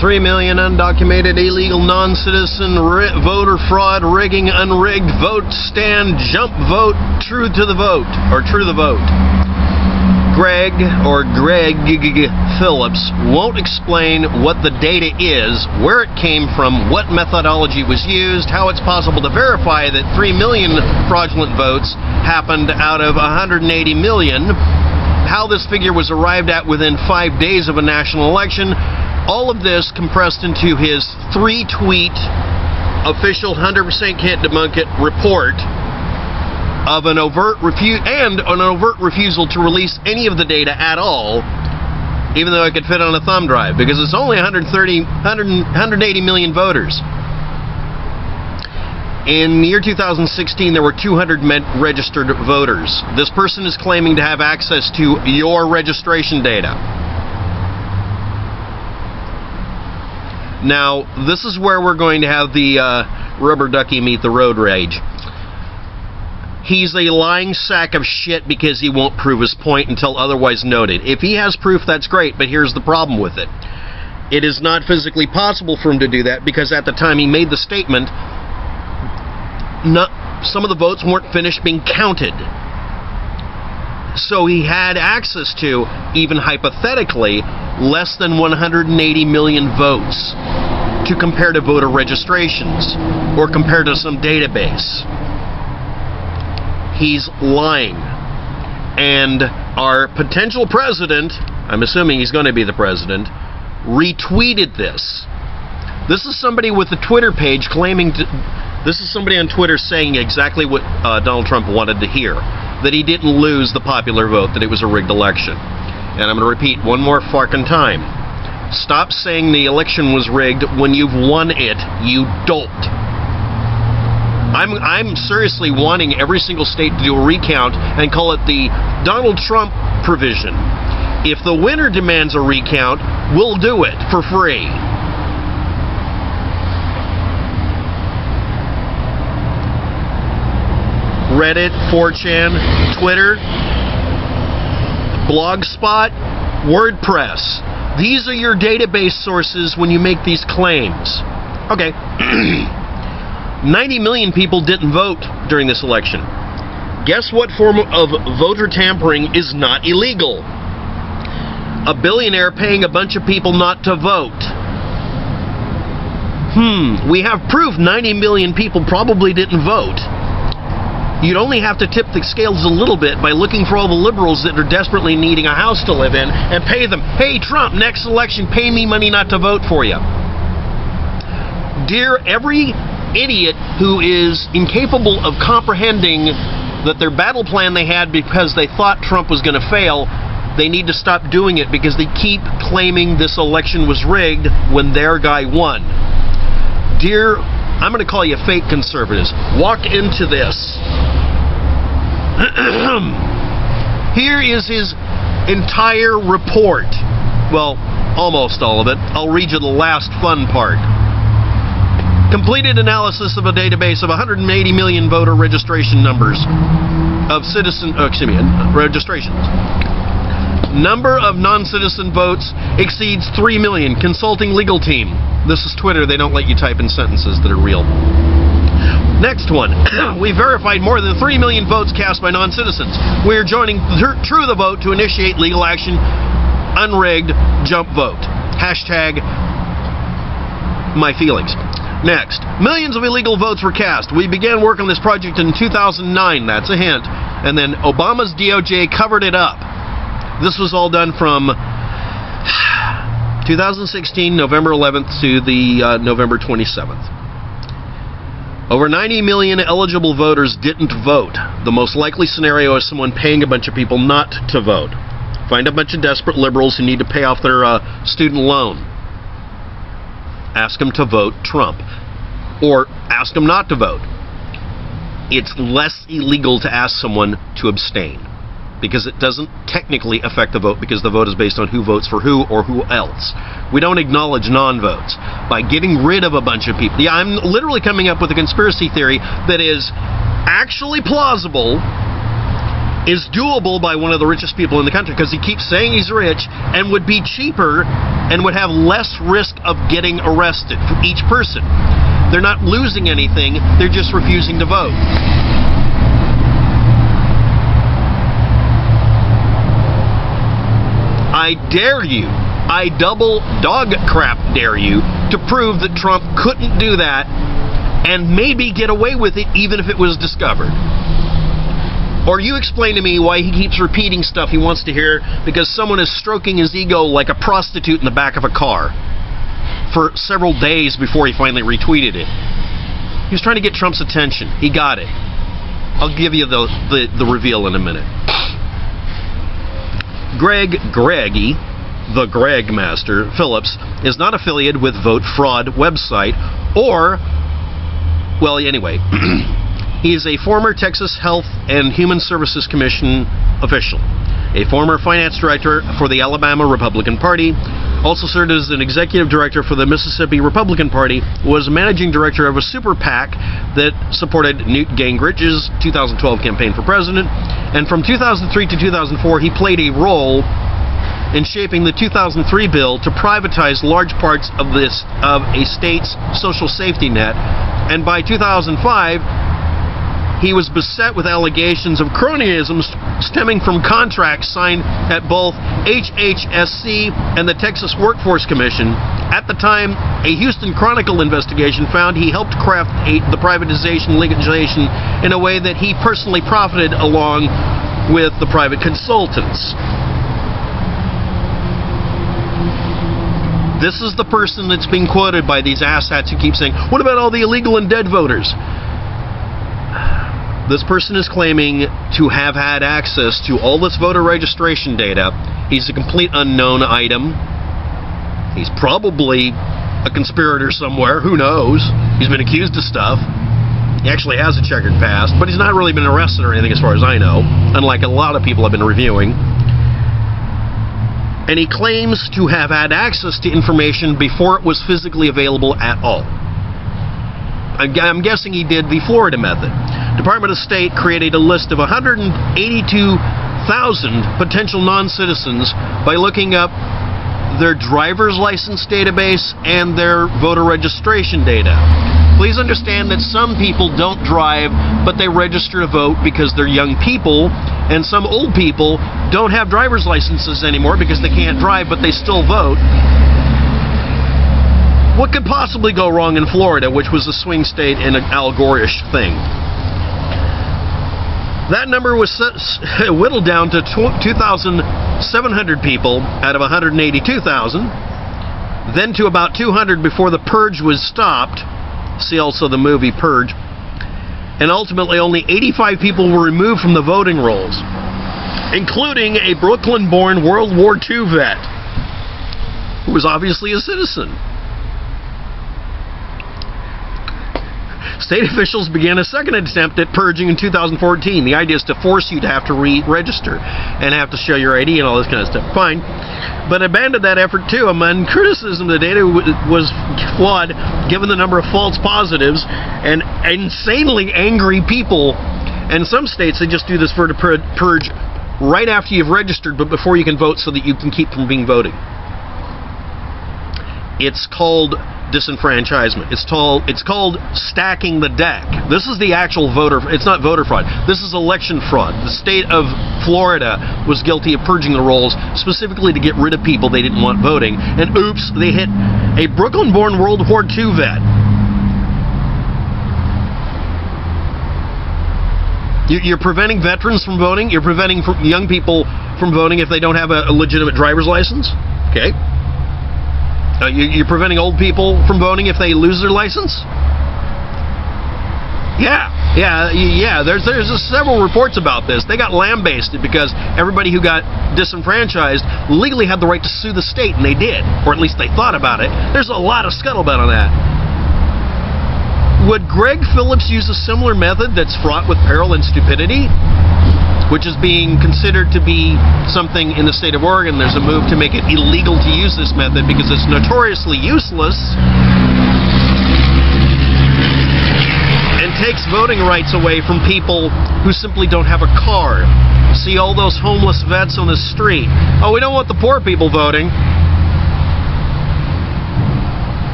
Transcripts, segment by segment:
3 million undocumented, illegal, non-citizen, voter fraud, rigging, unrigged, vote stand, jump vote, true to the vote, or true the vote. Greg Phillips won't explain what the data is, where it came from, what methodology was used, how it's possible to verify that 3 million fraudulent votes happened out of 180 million, how this figure was arrived at within 5 days of a national election. All of this compressed into his 3-tweet official 100% can't debunk it report of an overt refusal to release any of the data at all, even though it could fit on a thumb drive, because it's only 180 million voters. In the year 2016, there were 200 registered voters. This person is claiming to have access to your registration data. Now, this is where we're going to have the rubber ducky meet the road rage. He's a lying sack of shit because he won't prove his point until otherwise noted. If he has proof, that's great, but here's the problem with it. It is not physically possible for him to do that because at the time he made the statement, some of the votes weren't finished being counted. So he had access to, even hypothetically, less than 180 million votes to compare to voter registrations or compare to some database. He's lying. And our potential president, I'm assuming he's going to be the president, retweeted this. This is somebody with a Twitter page claiming to... This is somebody on Twitter saying exactly what Donald Trump wanted to hear. That he didn't lose the popular vote, that it was a rigged election. And I'm going to repeat one more fucking time. Stop saying the election was rigged when you've won it, you dolt. I'm seriously wanting every single state to do a recount and call it the Donald Trump provision. If the winner demands a recount, we'll do it for free. Reddit, 4chan, Twitter, Blogspot, WordPress. These are your database sources when you make these claims. Okay. 90 million people didn't vote during this election. Guess what form of voter tampering is not illegal? A billionaire paying a bunch of people not to vote. We have proof 90 million people probably didn't vote. You'd only have to tip the scales a little bit by looking for all the liberals that are desperately needing a house to live in and pay them, hey Trump, next election, pay me money not to vote for you. Dear every idiot who is incapable of comprehending that their battle plan they had because they thought Trump was going to fail, they need to stop doing it because they keep claiming this election was rigged when their guy won. Dear, I'm going to call you fake conservatives. Walk into this. Here is his entire report. Well, almost all of it. I'll read you the last fun part. Completed analysis of a database of 180 million voter registration numbers of registrations. Number of non-citizen votes exceeds 3 million. Consulting legal team. This is Twitter. They don't let you type in sentences that are real. Next one. We verified more than 3 million votes cast by non-citizens. We are joining True the Vote to initiate legal action. Unrigged jump vote. Hashtag my feelings. Next. Millions of illegal votes were cast. We began work on this project in 2009. That's a hint. And then Obama's DOJ covered it up. This was all done from 2016, November 11th to the November 27th. Over 90 million eligible voters didn't vote. The most likely scenario is someone paying a bunch of people not to vote. Find a bunch of desperate liberals who need to pay off their student loan. Ask them to vote Trump. Or ask them not to vote. It's less illegal to ask someone to abstain. Because it doesn't technically affect the vote because the vote is based on who votes for who or who else. We don't acknowledge non-votes. By getting rid of a bunch of people... Yeah, I'm literally coming up with a conspiracy theory that is actually plausible is doable by one of the richest people in the country, because he keeps saying he's rich and would be cheaper and would have less risk of getting arrested for each person. They're not losing anything, they're just refusing to vote. I dare you, I double dog crap dare you, to prove that Trump couldn't do that and maybe get away with it even if it was discovered. Or you explain to me why he keeps repeating stuff he wants to hear because someone is stroking his ego like a prostitute in the back of a car for several days before he finally retweeted it. He was trying to get Trump's attention. He got it. I'll give you the reveal in a minute. Greggy, the Greg Master Phillips, is not affiliated with Vote Fraud website or, well, anyway, he is a former Texas Health and Human Services Commission official, a former finance director for the Alabama Republican Party, also served as an executive director for the Mississippi Republican Party, was managing director of a super PAC that supported Newt Gingrich's 2012 campaign for president, and from 2003 to 2004 he played a role in shaping the 2003 bill to privatize large parts of a state's social safety net, and by 2005 he was beset with allegations of cronyism stemming from contracts signed at both HHSC and the Texas Workforce Commission. At the time, a Houston Chronicle investigation found he helped craft the privatization legislation in a way that he personally profited along with the private consultants. This is the person that's being quoted by these asshats who keep saying, what about all the illegal and dead voters? This person is claiming to have had access to all this voter registration data. He's a complete unknown item. He's probably a conspirator somewhere. Who knows? He's been accused of stuff. He actually has a checkered past, but he's not really been arrested or anything as far as I know, unlike a lot of people I've been reviewing. And he claims to have had access to information before it was physically available at all. I'm guessing he did the Florida method. Department of State created a list of 182,000 potential non-citizens by looking up their driver's license database and their voter registration data. Please understand that some people don't drive, but they register to vote because they're young people, and some old people don't have driver's licenses anymore because they can't drive, but they still vote. What could possibly go wrong in Florida, which was a swing state and an Al Gore-ish thing? That number was whittled down to 2,700 people out of 182,000, then to about 200 before the purge was stopped. See also the movie Purge. And ultimately only 85 people were removed from the voting rolls, including a Brooklyn-born World War II vet who was obviously a citizen. State officials began a second attempt at purging in 2014. The idea is to force you to have to re-register and have to show your ID and all this kind of stuff. Fine. But abandoned that effort too among criticism the data was flawed given the number of false positives and insanely angry people. And some states, they just do this for the purge right after you've registered but before you can vote so that you can keep from being voting. It's called disenfranchisement. It's called stacking the deck. This is the actual voter. It's not voter fraud. This is election fraud. The state of Florida was guilty of purging the rolls specifically to get rid of people they didn't want voting. And oops, they hit a Brooklyn-born World War II vet. You're preventing veterans from voting. You're preventing young people from voting if they don't have a legitimate driver's license. Okay. You're preventing old people from voting if they lose their license? Yeah. There's several reports about this. They got lambasted because everybody who got disenfranchised legally had the right to sue the state, and they did. Or at least they thought about it. There's a lot of scuttlebutt on that. Would Greg Phillips use a similar method that's fraught with peril and stupidity? Which is being considered to be something in the state of Oregon. There's a move to make it illegal to use this method because it's notoriously useless and takes voting rights away from people who simply don't have a card. See all those homeless vets on the street. Oh, we don't want the poor people voting.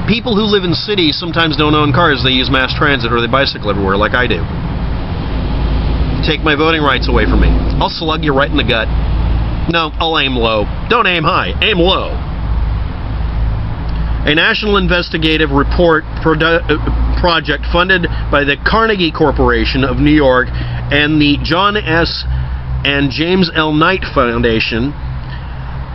People who live in cities sometimes don't own cars. They use mass transit or they bicycle everywhere like I do. Take my voting rights away from me. I'll slug you right in the gut. No, I'll aim low. Don't aim high. Aim low. A national investigative report project funded by the Carnegie Corporation of New York and the John S. and James L. Knight Foundation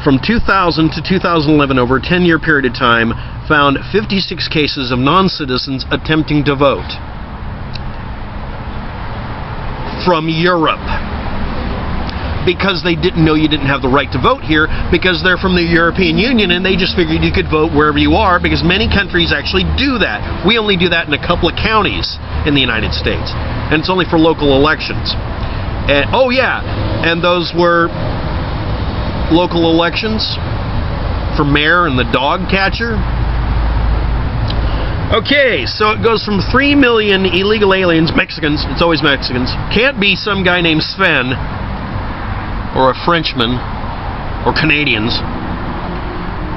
from 2000 to 2011, over a 10-year period of time, found 56 cases of non-citizens attempting to vote from Europe, because they didn't know you didn't have the right to vote here because they're from the European Union and they just figured you could vote wherever you are, because many countries actually do that. We only do that in a couple of counties in the United States, and it's only for local elections. And oh yeah, and those were local elections for mayor and the dog catcher. Okay, so it goes from 3 million illegal aliens, Mexicans, it's always Mexicans, can't be some guy named Sven, or a Frenchman, or Canadians.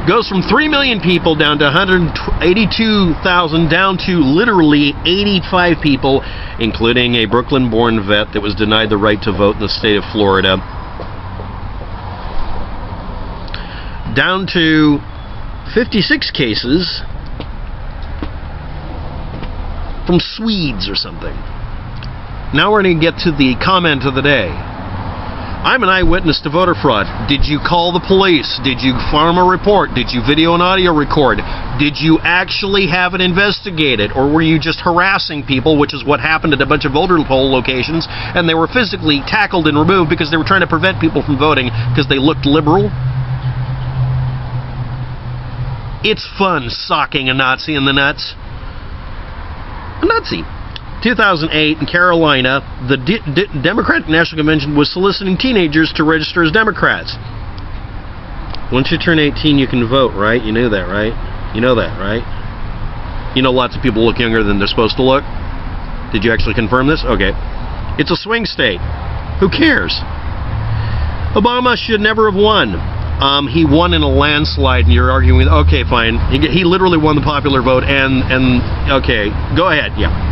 Goes from 3 million people down to 182,000, down to literally 85 people, including a Brooklyn-born vet that was denied the right to vote in the state of Florida. Down to 56 cases from Swedes or something. Now we're going to get to the comment of the day. I'm an eyewitness to voter fraud. Did you call the police? Did you farm a report? Did you video and audio record? Did you actually have it investigated? Or were you just harassing people, which is what happened at a bunch of voter poll locations, and they were physically tackled and removed because they were trying to prevent people from voting because they looked liberal? It's fun socking a Nazi in the nuts. A Nazi. 2008 in Carolina, the Democratic National Convention was soliciting teenagers to register as Democrats. Once you turn 18, you can vote, right? You knew that, right? You know that, right? You know lots of people look younger than they're supposed to look. Did you actually confirm this? Okay. It's a swing state. Who cares? Obama should never have won. He won in a landslide, and you're arguing with, okay, fine. He literally won the popular vote, and okay, go ahead, yeah.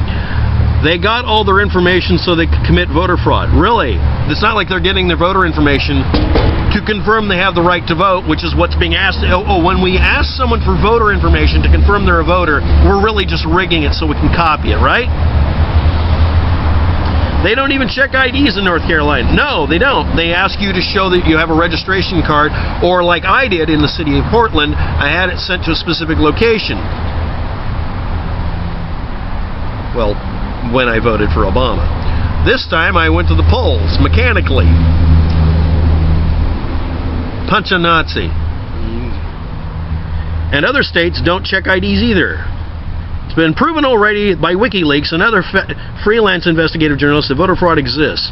They got all their information so they could commit voter fraud. Really? It's not like they're getting their voter information to confirm they have the right to vote, which is what's being asked. Oh, when we ask someone for voter information to confirm they're a voter, we're really just rigging it so we can copy it, right? They don't even check IDs in North Carolina. No, they don't. They ask you to show that you have a registration card, or like I did in the city of Portland, I had it sent to a specific location. Well, when I voted for Obama. This time I went to the polls, mechanically. Punch a Nazi. And other states don't check IDs either. It's been proven already by WikiLeaks and other freelance investigative journalists that voter fraud exists.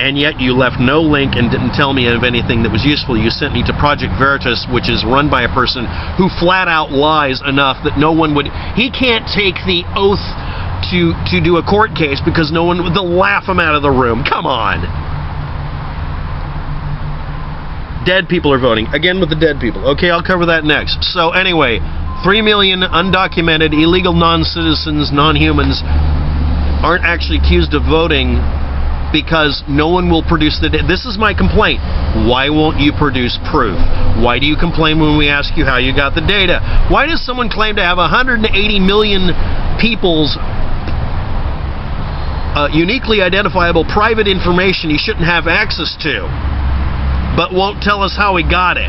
And yet you left no link and didn't tell me of anything that was useful. You sent me to Project Veritas, which is run by a person who flat out lies enough that no one would... He can't take the oath to do a court case because no one... They'll laugh him out of the room. Come on. Dead people are voting. Again with the dead people. Okay, I'll cover that next. So anyway, 3 million undocumented, illegal non-citizens, non-humans aren't actually accused of voting because no one will produce the data. This is my complaint. Why won't you produce proof? Why do you complain when we ask you how you got the data? Why does someone claim to have 180 million people's uniquely identifiable private information he shouldn't have access to, but won't tell us how he got it?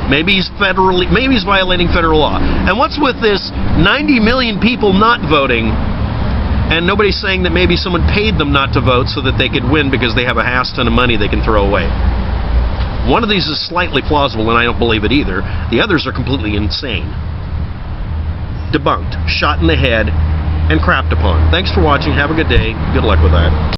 Maybe he's violating federal law. And what's with this 90 million people not voting, and nobody's saying that maybe someone paid them not to vote so that they could win because they have a half ton of money they can throw away? One of these is slightly plausible, and I don't believe it either. The others are completely insane. Debunked, shot in the head, and crapped upon. Thanks for watching. Have a good day. Good luck with that.